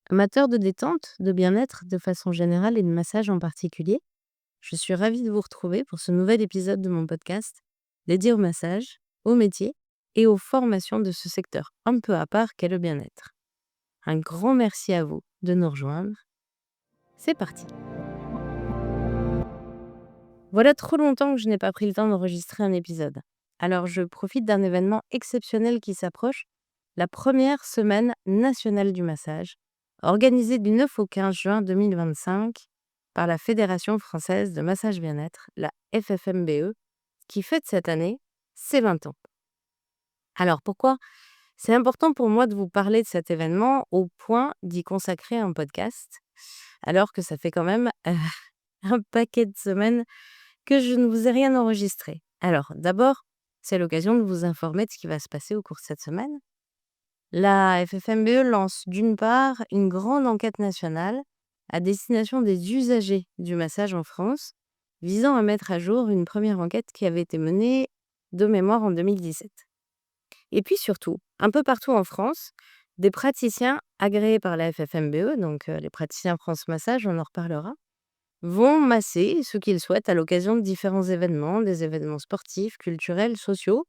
Amateur de détente, de bien-être de façon générale et de massage en particulier, je suis ravie de vous retrouver pour ce nouvel épisode de mon podcast dédié au massage, au métier et aux formations de ce secteur un peu à part qu'est le bien-être. Un grand merci à vous de nous rejoindre. C'est parti. Voilà trop longtemps que je n'ai pas pris le temps d'enregistrer un épisode. Alors je profite d'un événement exceptionnel qui s'approche, la première semaine nationale du massage, organisée du 9 au 15 juin 2025 par la Fédération française de massage bien-être, la FFMBE, qui fête cette année ses 20 ans. Alors pourquoi c'est important pour moi de vous parler de cet événement au point d'y consacrer un podcast, alors que ça fait quand même un paquet de semaines que je ne vous ai rien enregistré. Alors, d'abord, c'est l'occasion de vous informer de ce qui va se passer au cours de cette semaine. La FFMBE lance d'une part une grande enquête nationale à destination des usagers du massage en France, visant à mettre à jour une première enquête qui avait été menée de mémoire en 2017. Et puis surtout, un peu partout en France, des praticiens agréés par la FFMBE, donc les praticiens France Massage, on en reparlera, vont masser ceux qu'ils souhaitent à l'occasion de différents événements, des événements sportifs, culturels, sociaux,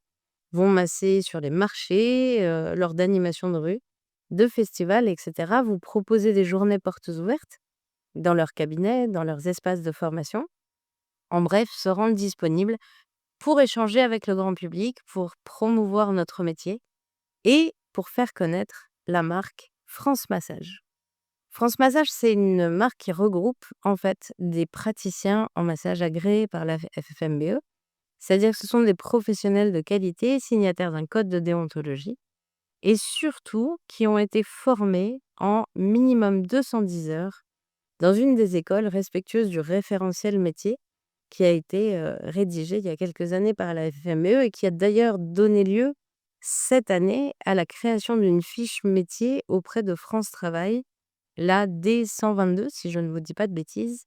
vont masser sur les marchés, lors d'animations de rue, de festivals, etc. Vous proposer des journées portes ouvertes dans leurs cabinets, dans leurs espaces de formation. En bref, se rendre disponibles pour échanger avec le grand public, pour promouvoir notre métier et pour faire connaître la marque France Massage. France Massage, c'est une marque qui regroupe en fait des praticiens en massage agréés par la FFMBE, c'est-à-dire que ce sont des professionnels de qualité signataires d'un code de déontologie et surtout qui ont été formés en minimum 210 heures dans une des écoles respectueuses du référentiel métier qui a été rédigé il y a quelques années par la FFMBE et qui a d'ailleurs donné lieu cette année à la création d'une fiche métier auprès de France Travail, la D122, si je ne vous dis pas de bêtises,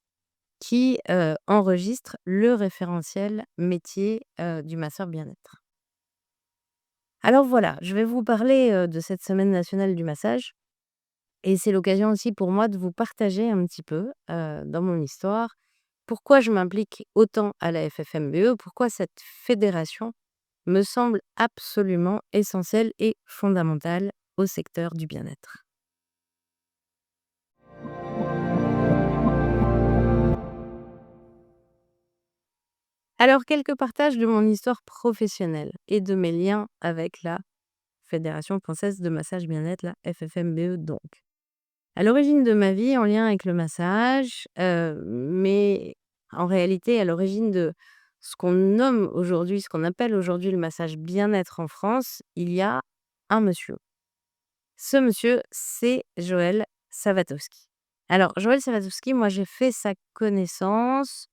qui enregistre le référentiel métier du masseur bien-être. Alors voilà, je vais vous parler de cette semaine nationale du massage et c'est l'occasion aussi pour moi de vous partager un petit peu dans mon histoire pourquoi je m'implique autant à la FFMBE, pourquoi cette fédération me semble absolument essentielle et fondamentale au secteur du bien-être. Alors, quelques partages de mon histoire professionnelle et de mes liens avec la Fédération française de massage bien-être, la FFMBE donc. À l'origine de ma vie en lien avec le massage, mais en réalité à l'origine de ce qu'on nomme aujourd'hui, ce qu'on appelle aujourd'hui le massage bien-être en France, il y a un monsieur. Ce monsieur, c'est Joël Savatowski. Alors Joël Savatowski, moi j'ai fait sa connaissance,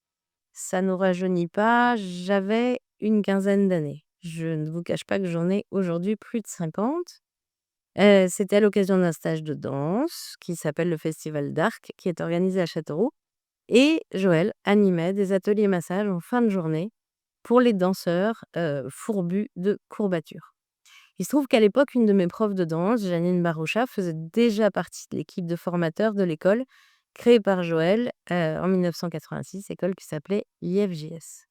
ça nous rajeunit pas, j'avais une quinzaine d'années. Je ne vous cache pas que j'en ai aujourd'hui plus de 50. C'était à l'occasion d'un stage de danse qui s'appelle le Festival d'Arc, qui est organisé à Châteauroux et Joël animait des ateliers massage en fin de journée pour les danseurs, fourbus de courbatures. Il se trouve qu'à l'époque, une de mes profs de danse, Janine Baroucha, faisait déjà partie de l'équipe de formateurs de l'école créée par Joël, en 1986, école qui s'appelait l'IFJS.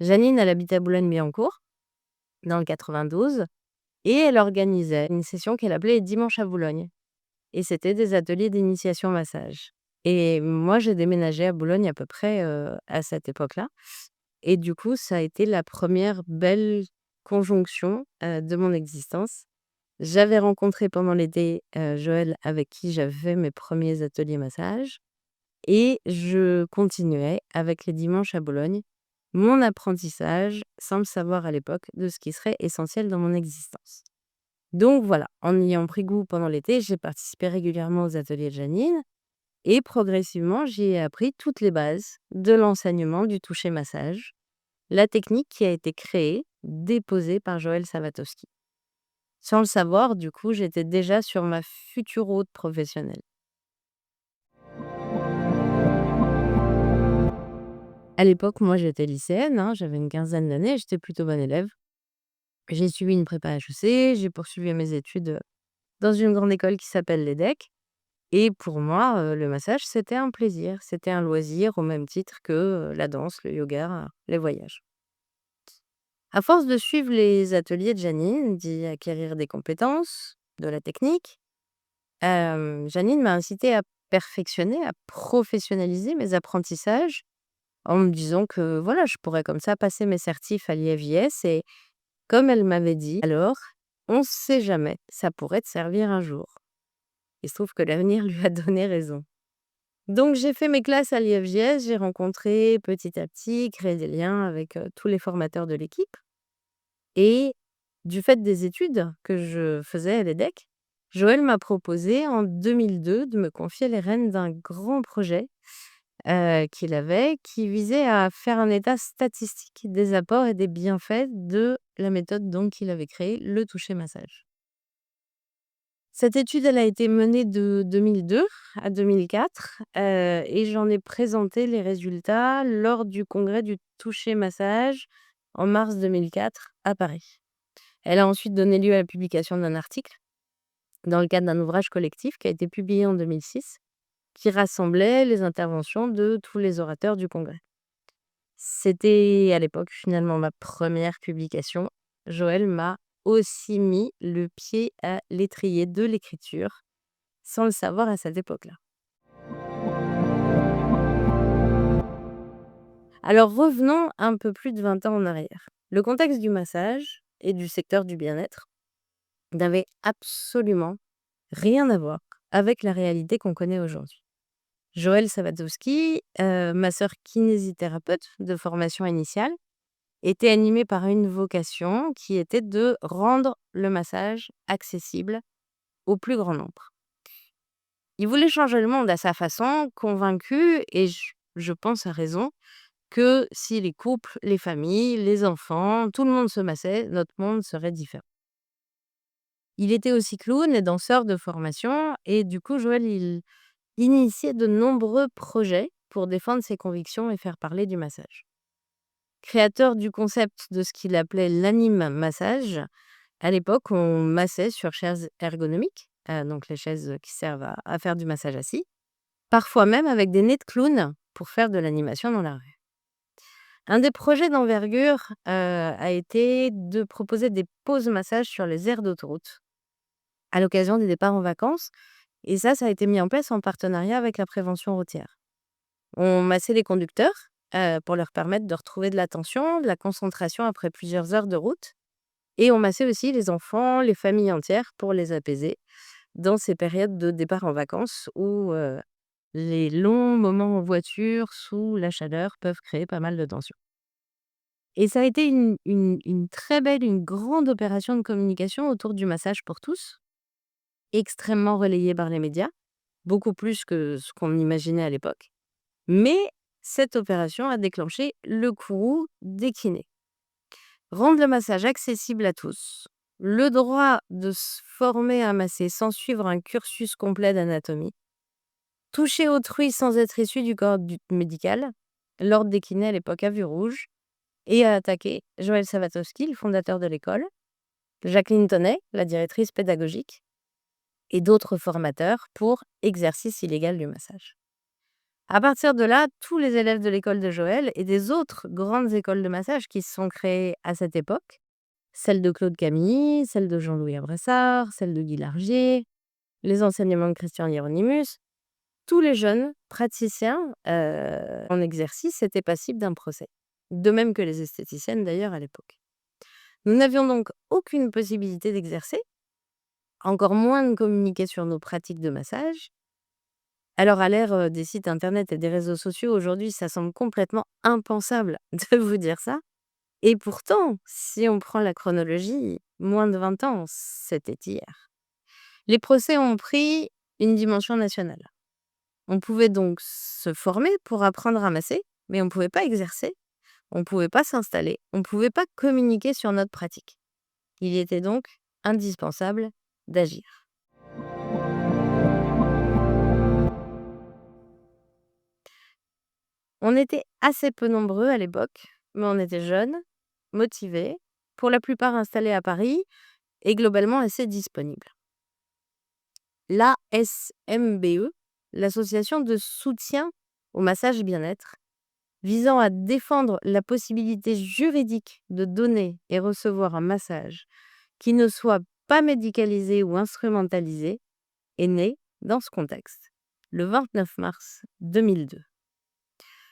Janine, elle habitait à Boulogne-Billancourt, dans le 92 et elle organisait une session qu'elle appelait les dimanches à Boulogne et c'était des ateliers d'initiation massage et moi, j'ai déménagé à Boulogne à peu près, à cette époque-là et du coup, ça a été la première belle conjonction, de mon existence. J'avais rencontré pendant l'été, Joël avec qui j'avais fait mes premiers ateliers massage et je continuais avec les dimanches à Bologne, mon apprentissage, sans le savoir à l'époque, de ce qui serait essentiel dans mon existence. Donc voilà, en ayant pris goût pendant l'été, j'ai participé régulièrement aux ateliers de Janine et progressivement, j'y ai appris toutes les bases de l'enseignement du toucher massage, la technique qui a été créée, déposée par Joël Savatowski. Sans le savoir, du coup, j'étais déjà sur ma future route professionnelle. À l'époque, moi, j'étais lycéenne, hein, j'avais une quinzaine d'années, j'étais plutôt bonne élève. J'ai suivi une prépa HEC, j'ai poursuivi mes études, dans une grande école qui s'appelle l'EDEC Et pour moi, le massage, c'était un plaisir, c'était un loisir au même titre que, la danse, le yoga, les voyages. À force de suivre les ateliers de Janine, d'y acquérir des compétences, de la technique, Janine m'a incitée à perfectionner, à professionnaliser mes apprentissages en me disant que voilà, je pourrais comme ça passer mes certifs à l'IFJS et comme elle m'avait dit alors: «On sait jamais, ça pourrait te servir un jour». Il se trouve que l'avenir lui a donné raison. Donc j'ai fait mes classes à l'IFJS, j'ai rencontré petit à petit, créé des liens avec, tous les formateurs de l'équipe et du fait des études que je faisais à l'EDEC, Joël m'a proposé en 2002 de me confier les rênes d'un grand projet, qu'il avait, qui visait à faire un état statistique des apports et des bienfaits de la méthode donc qu'il avait créée, le toucher massage. Cette étude, elle a été menée de 2002 à 2004, et j'en ai présenté les résultats lors du congrès du toucher massage en mars 2004 à Paris. Elle a ensuite donné lieu à la publication d'un article dans le cadre d'un ouvrage collectif qui a été publié en 2006, qui rassemblait les interventions de tous les orateurs du congrès. C'était à l'époque finalement ma première publication. Joël m'a aussi mis le pied à l'étrier de l'écriture, sans le savoir à cette époque-là. Alors revenons un peu plus de 20 ans en arrière. Le contexte du massage et du secteur du bien-être n'avait absolument rien à voir avec la réalité qu'on connaît aujourd'hui. Joël Sabatowski, masseur kinésithérapeute de formation initiale, était animé par une vocation qui était de rendre le massage accessible au plus grand nombre. Il voulait changer le monde à sa façon, convaincu, et je pense à raison, que si les couples, les familles, les enfants, tout le monde se massait, notre monde serait différent. Il était aussi clown et danseur de formation et du coup, Joël, il initiait de nombreux projets pour défendre ses convictions et faire parler du massage. Créateur du concept de ce qu'il appelait l'anime massage, à l'époque, on massait sur chaises ergonomiques, donc les chaises qui servent à faire du massage assis, parfois même avec des nez de clown pour faire de l'animation dans la rue. Un des projets d'envergure, a été de proposer des pauses massage sur les aires d'autoroute, à l'occasion des départs en vacances et ça a été mis en place en partenariat avec la prévention routière. On massait les conducteurs, pour leur permettre de retrouver de l'attention, de la concentration après plusieurs heures de route et on massait aussi les enfants, les familles entières pour les apaiser dans ces périodes de départ en vacances où, les longs moments en voiture sous la chaleur peuvent créer pas mal de tension. Et ça a été une très belle, une grande opération de communication autour du massage pour tous, extrêmement relayée par les médias, beaucoup plus que ce qu'on imaginait à l'époque. Mais cette opération a déclenché le courroux des kinés. Rendre le massage accessible à tous, le droit de se former à masser sans suivre un cursus complet d'anatomie, toucher autrui sans être issu du corps médical, l'ordre des kinés à l'époque a vu rouge et a attaqué Joël Savatowski, le fondateur de l'école, Jacqueline Tonnet, la directrice pédagogique, et d'autres formateurs pour exercice illégal du massage. À partir de là, tous les élèves de l'école de Joël et des autres grandes écoles de massage qui se sont créées à cette époque, celle de Claude Camilly, celle de Jean-Louis Abressard, celle de Guy Largier, les enseignements de Christian Hieronymus, tous les jeunes praticiens en exercice étaient passibles d'un procès. De même que les esthéticiennes d'ailleurs à l'époque. Nous n'avions donc aucune possibilité d'exercer, encore moins de communiquer sur nos pratiques de massage. Alors à l'ère des sites internet et des réseaux sociaux, aujourd'hui, ça semble complètement impensable de vous dire ça. Et pourtant, si on prend la chronologie, moins de 20 ans, c'était hier. Les procès ont pris une dimension nationale. On pouvait donc se former pour apprendre à masser, mais on ne pouvait pas exercer, on ne pouvait pas s'installer, on ne pouvait pas communiquer sur notre pratique. Il était donc indispensable d'agir. On était assez peu nombreux à l'époque, mais on était jeunes, motivés, pour la plupart installés à Paris et globalement assez disponibles. l'ASMBE, l'association de soutien au massage bien-être, visant à défendre la possibilité juridique de donner et recevoir un massage qui ne soit pas médicalisé ou instrumentalisé, est née dans ce contexte, le 29 mars 2002.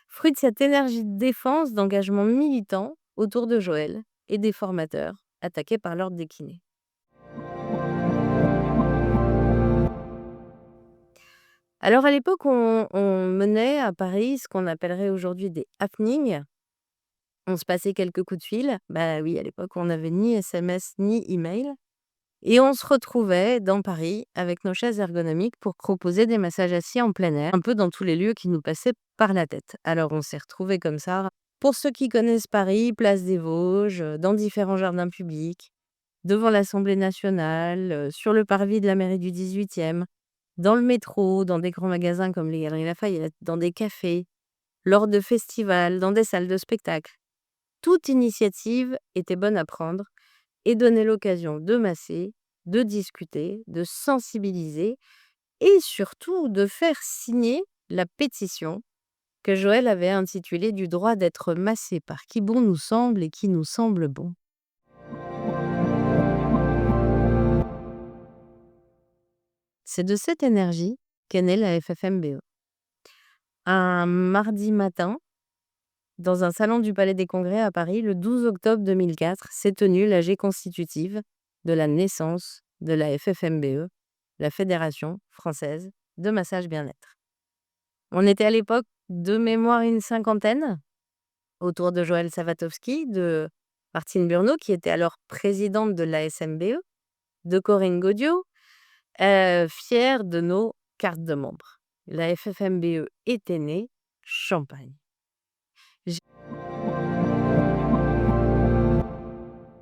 Fruit de cette énergie de défense, d'engagement militant autour de Joël et des formateurs attaqués par l'ordre des kinés. Alors à l'époque, on menait à Paris ce qu'on appellerait aujourd'hui des happenings. On se passait quelques coups de fil. Bah oui, à l'époque, on n'avait ni SMS ni email. Et on se retrouvait dans Paris avec nos chaises ergonomiques pour proposer des massages assis en plein air, un peu dans tous les lieux qui nous passaient par la tête. Alors on s'est retrouvés comme ça. Pour ceux qui connaissent Paris, place des Vosges, dans différents jardins publics, devant l'Assemblée nationale, sur le parvis de la mairie du 18e, dans le métro, dans des grands magasins comme les Galeries Lafayette, dans des cafés, lors de festivals, dans des salles de spectacle. Toute initiative était bonne à prendre et donnait l'occasion de masser, de discuter, de sensibiliser et surtout de faire signer la pétition que Joël avait intitulée du droit d'être massé par qui bon nous semble et qui nous semble bon. C'est de cette énergie qu'est née la FFMBE. Un mardi matin, dans un salon du Palais des Congrès à Paris, le 12 octobre 2004, s'est tenue l'AG constitutive de la naissance de la FFMBE, la Fédération française de massage bien-être. On était à l'époque de mémoire une cinquantaine, autour de Joël Savatowski, de Martine Burneau, qui était alors présidente de l'ASMBE, de Corinne Gaudiot, fière de nos cartes de membres. La FFMBE était née, Champagne.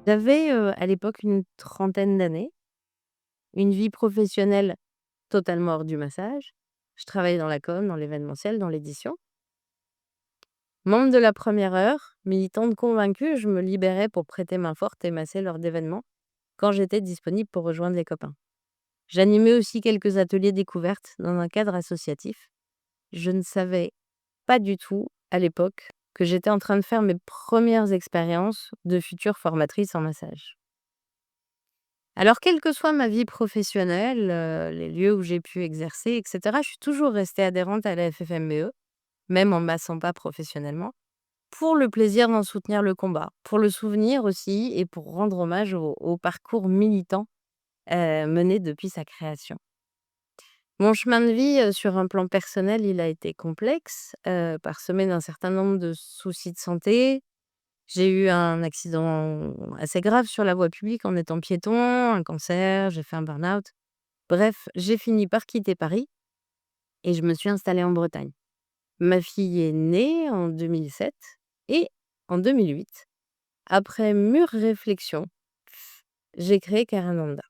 J'avais à l'époque une trentaine d'années, une vie professionnelle totalement hors du massage. Je travaillais dans la com, dans l'événementiel, dans l'édition. Membre de la première heure, militante convaincue, je me libérais pour prêter main forte et masser lors d'événements quand j'étais disponible pour rejoindre les copains. J'animais aussi quelques ateliers découvertes dans un cadre associatif. Je ne savais pas du tout, à l'époque, que j'étais en train de faire mes premières expériences de future formatrice en massage. Alors, quelle que soit ma vie professionnelle, les lieux où j'ai pu exercer, etc., je suis toujours restée adhérente à la FFMBE, même en massant pas professionnellement, pour le plaisir d'en soutenir le combat, pour le souvenir aussi et pour rendre hommage au parcours militant mené depuis sa création. Mon chemin de vie, sur un plan personnel, il a été complexe, parsemé d'un certain nombre de soucis de santé. J'ai eu un accident assez grave sur la voie publique en étant piéton, un cancer, j'ai fait un burn-out. Bref, j'ai fini par quitter Paris et je me suis installée en Bretagne. Ma fille est née en 2007 et en 2008, après mûre réflexion, j'ai créé Carananda.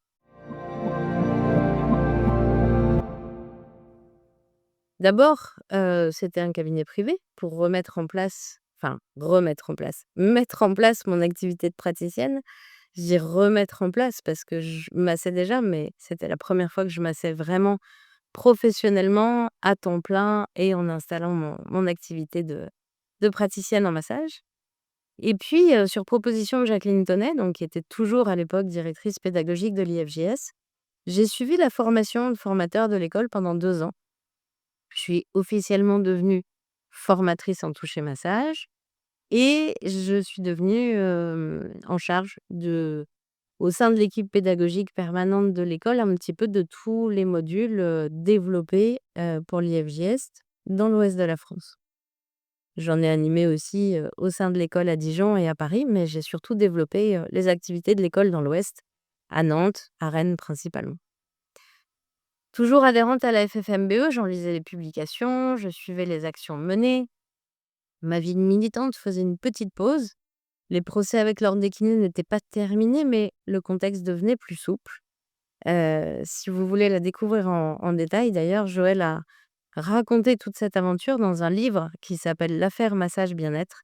D'abord, c'était un cabinet privé pour mettre en place mon activité de praticienne. Je dis remettre en place parce que je massais déjà, mais c'était la première fois que je massais vraiment professionnellement, à temps plein et en installant mon activité de praticienne en massage. Et puis, sur proposition de Jacqueline Tonnet, donc qui était toujours à l'époque directrice pédagogique de l'IFJS, j'ai suivi la formation de formateur de l'école pendant 2 ans. Je suis officiellement devenue formatrice en toucher massage et je suis devenue, en charge au sein de l'équipe pédagogique permanente de l'école, un petit peu de tous les modules, développés, pour l'IFJS dans l'ouest de la France. J'en ai animé aussi, au sein de l'école à Dijon et à Paris, mais j'ai surtout développé, les activités de l'école dans l'ouest, à Nantes, à Rennes principalement. Toujours adhérente à la FFMBE, j'en lisais les publications, je suivais les actions menées. Ma vie de militante faisait une petite pause. Les procès avec l'ordre des kinés n'étaient pas terminés, mais le contexte devenait plus souple. Si vous voulez la découvrir en détail, d'ailleurs, Joël a raconté toute cette aventure dans un livre qui s'appelle «L'affaire massage bien-être»,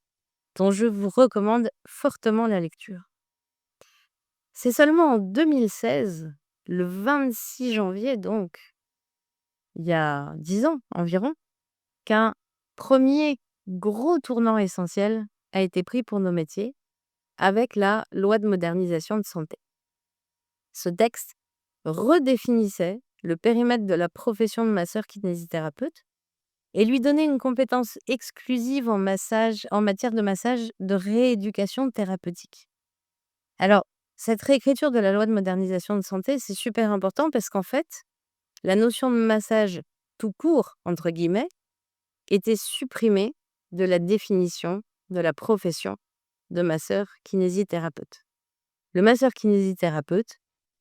dont je vous recommande fortement la lecture. C'est seulement en 2016, le 26 janvier donc, il y a 10 ans environ, qu'un premier gros tournant essentiel a été pris pour nos métiers avec la loi de modernisation de santé. Ce texte redéfinissait le périmètre de la profession de masseur-kinésithérapeute et lui donnait une compétence exclusive en matière de massage de rééducation thérapeutique. Alors, cette réécriture de la loi de modernisation de santé, c'est super important parce qu'en fait, la notion de massage tout court, entre guillemets, était supprimée de la définition de la profession de masseur-kinésithérapeute. Le masseur-kinésithérapeute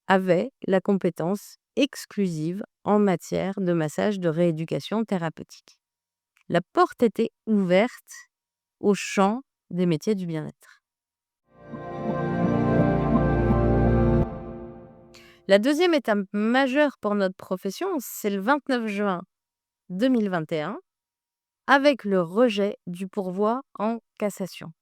avait la compétence exclusive en matière de massage de rééducation thérapeutique. La porte était ouverte au champ des métiers du bien-être. La deuxième étape majeure pour notre profession, c'est le 29 juin 2021, avec le rejet du pourvoi en cassation.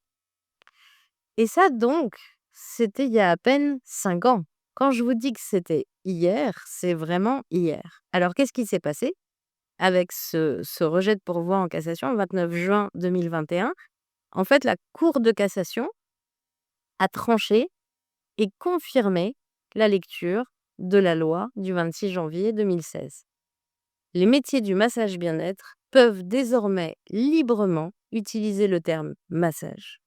Et ça donc, c'était il y a à peine 5 ans. Quand je vous dis que c'était hier, c'est vraiment hier. Alors qu'est-ce qui s'est passé avec ce rejet de pourvoi en cassation le 29 juin 2021? En fait, la Cour de cassation a tranché et confirmé la lecture de la loi du 26 janvier 2016. Les métiers du massage bien-être peuvent désormais librement utiliser le terme massage.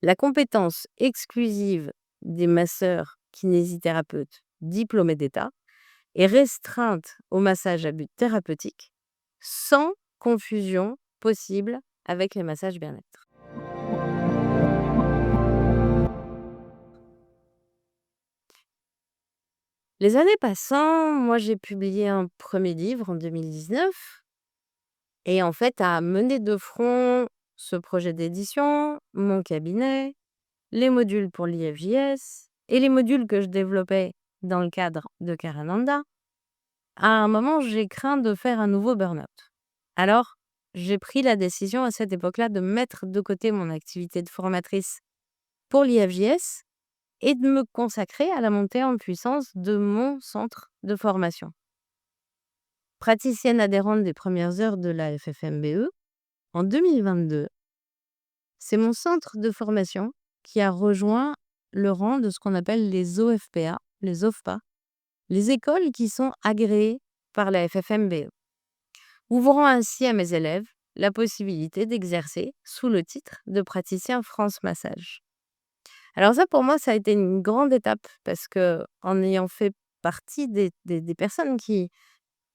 La compétence exclusive des masseurs kinésithérapeutes diplômés d'État est restreinte au massage à but thérapeutique, sans confusion possible avec les massages bien-être. Les années passant, moi j'ai publié un premier livre en 2019 et en fait à mener de front ce projet d'édition, mon cabinet, les modules pour l'IFJS et les modules que je développais dans le cadre de Karananda. À un moment, j'ai craint de faire un nouveau burn-out. Alors, j'ai pris la décision à cette époque-là de mettre de côté mon activité de formatrice pour l'IFJS et de me consacrer à la montée en puissance de mon centre de formation. Praticienne adhérente des premières heures de la FFMBE, en 2022, c'est mon centre de formation qui a rejoint le rang de ce qu'on appelle les OFPA, les OFPA, les écoles qui sont agréées par la FFMBE, ouvrant ainsi à mes élèves la possibilité d'exercer sous le titre de praticien France Massage. Alors ça, pour moi, ça a été une grande étape parce que en ayant fait partie des personnes qui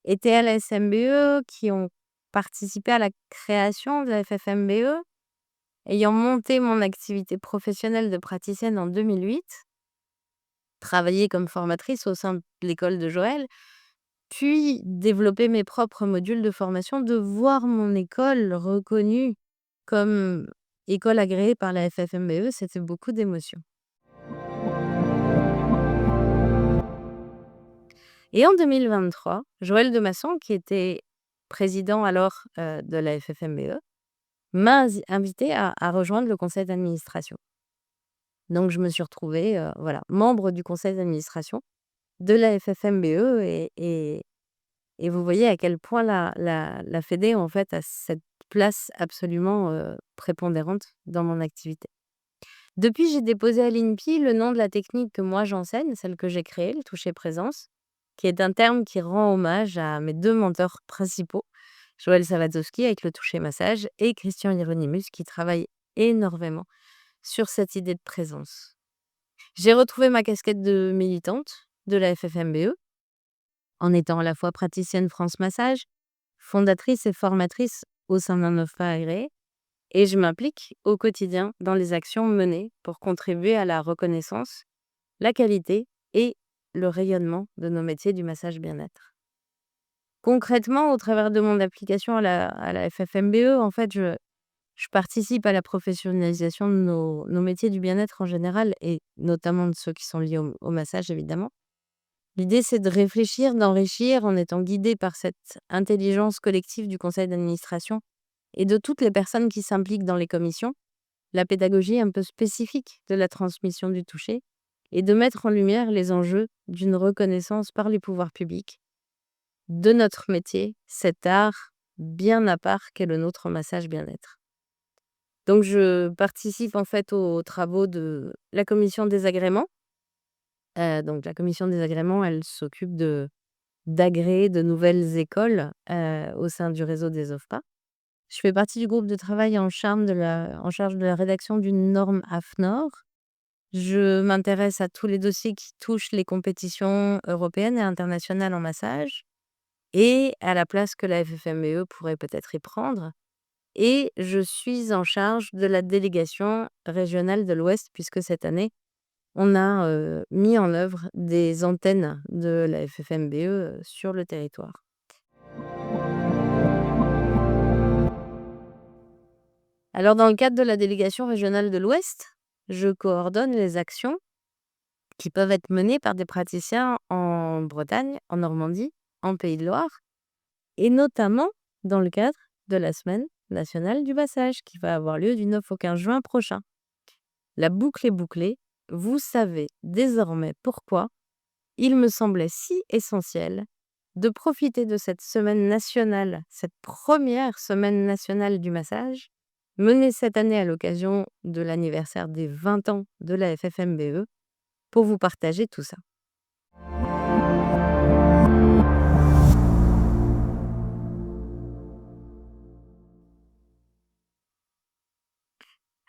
étaient à la SMBE, qui ont participé à la création de la FFMBE, ayant monté mon activité professionnelle de praticienne en 2008, travaillé comme formatrice au sein de l'école de Joël, puis développer mes propres modules de formation, de voir mon école reconnue comme école agréée par la FFMBE, c'était beaucoup d'émotions. Et en 2023, Joël Demasson, qui était président alors de la FFMBE, m'a invité à rejoindre le conseil d'administration. Donc, je me suis retrouvée membre du conseil d'administration de la FFMBE et vous voyez à quel point la Fédé, en fait, a cette place absolument prépondérante dans mon activité. Depuis, j'ai déposé à l'INPI le nom de la technique que moi j'enseigne, celle que j'ai créée, le toucher présence, qui est un terme qui rend hommage à mes 2 mentors principaux, Joël Sawatzowski avec le toucher massage et Christian Hieronymus qui travaille énormément sur cette idée de présence. J'ai retrouvé ma casquette de militante de la FFMBE en étant à la fois praticienne France Massage, fondatrice et formatrice au sein d'un OFPA agréé, et je m'implique au quotidien dans les actions menées pour contribuer à la reconnaissance, la qualité et le rayonnement de nos métiers du massage bien-être. Concrètement, au travers de mon application à la FFMBE, en fait, je participe à la professionnalisation de nos métiers du bien-être en général et notamment de ceux qui sont liés au massage, évidemment. L'idée, c'est de réfléchir, d'enrichir en étant guidé par cette intelligence collective du conseil d'administration et de toutes les personnes qui s'impliquent dans les commissions, la pédagogie un peu spécifique de la transmission du toucher et de mettre en lumière les enjeux d'une reconnaissance par les pouvoirs publics de notre métier, cet art bien à part qu'est le nôtre en massage bien-être. Donc je participe en fait aux travaux de la commission des agréments. Donc la commission des agréments, elle s'occupe d'agréer de nouvelles écoles, au sein du réseau des OFPRA. Je fais partie du groupe de travail en charge de la rédaction d'une norme AFNOR. Je m'intéresse à tous les dossiers qui touchent les compétitions européennes et internationales en massage et à la place que la FFME pourrait peut-être y prendre. Et je suis en charge de la délégation régionale de l'Ouest puisque cette année, on a, mis en œuvre des antennes de la FFMBE, sur le territoire. Alors dans le cadre de la délégation régionale de l'Ouest, je coordonne les actions qui peuvent être menées par des praticiens en Bretagne, en Normandie, en Pays de Loire et notamment dans le cadre de la Semaine nationale du massage qui va avoir lieu du 9 au 15 juin prochain. La boucle est bouclée, vous savez désormais pourquoi il me semblait si essentiel de profiter de cette semaine nationale, cette première semaine nationale du massage, menée cette année à l'occasion de l'anniversaire des 20 ans de la FFMBE, pour vous partager tout ça.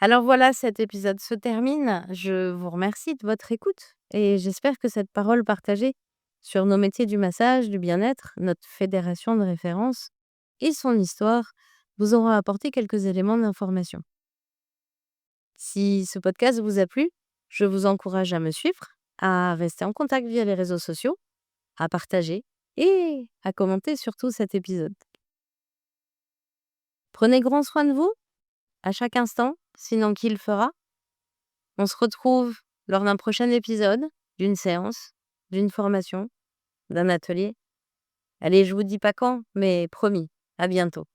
Alors voilà, cet épisode se termine. Je vous remercie de votre écoute et j'espère que cette parole partagée sur nos métiers du massage, du bien-être, notre fédération de référence et son histoire vous aura apporté quelques éléments d'information. Si ce podcast vous a plu, je vous encourage à me suivre, à rester en contact via les réseaux sociaux, à partager et à commenter surtout cet épisode. Prenez grand soin de vous à chaque instant, sinon qui le fera? On se retrouve lors d'un prochain épisode, d'une séance, d'une formation, d'un atelier. Allez, je vous dis pas quand, mais promis, à bientôt.